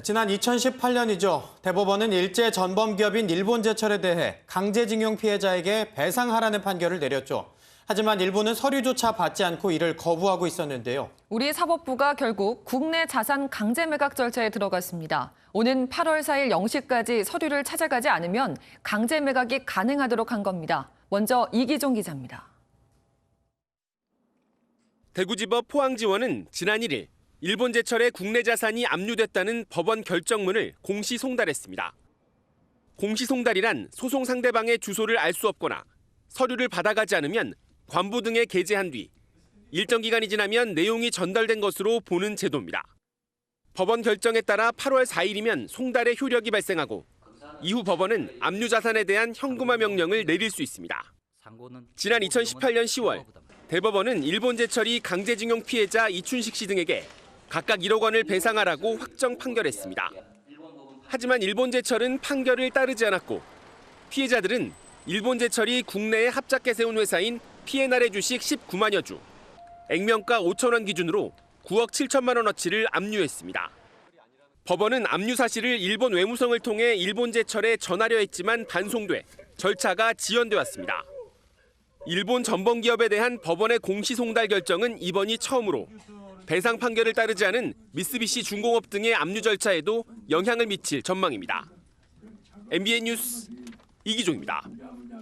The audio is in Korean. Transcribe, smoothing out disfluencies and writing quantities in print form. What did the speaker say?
지난 2018년이죠. 대법원은 일제 전범기업인 일본제철에 대해 강제징용 피해자에게 배상하라는 판결을 내렸죠. 하지만 일본은 서류조차 받지 않고 이를 거부하고 있었는데요. 우리 사법부가 결국 국내 자산 강제 매각 절차에 들어갔습니다. 오는 8월 4일 0시까지 서류를 찾아가지 않으면 강제 매각이 가능하도록 한 겁니다. 먼저 이기종 기자입니다. 대구지법 포항지원은 지난 1일 일본제철의 국내 자산이 압류됐다는 법원 결정문을 공시 송달했습니다. 공시 송달이란 소송 상대방의 주소를 알 수 없거나 서류를 받아가지 않으면 관부 등에 게재한 뒤 일정 기간이 지나면 내용이 전달된 것으로 보는 제도입니다. 법원 결정에 따라 8월 4일이면 송달의 효력이 발생하고 이후 법원은 압류 자산에 대한 현금화 명령을 내릴 수 있습니다. 지난 2018년 10월 대법원은 일본제철이 강제징용 피해자 이춘식 씨 등에게 각각 1억 원을 배상하라고 확정 판결했습니다. 하지만 일본제철은 판결을 따르지 않았고 피해자들은 일본제철이 국내에 합작해 세운 회사인 P&R의 주식 19만여 주, 액면가 5천 원 기준으로 9억 7천만 원어치를 압류했습니다. 법원은 압류 사실을 일본 외무성을 통해 일본제철에 전하려 했지만 반송돼 절차가 지연돼 왔습니다. 일본 전범기업에 대한 법원의 공시 송달 결정은 이번이 처음으로 배상 판결을 따르지 않은 미쓰비시 중공업 등의 압류 절차에도 영향을 미칠 전망입니다. MBN 뉴스 이기종입니다.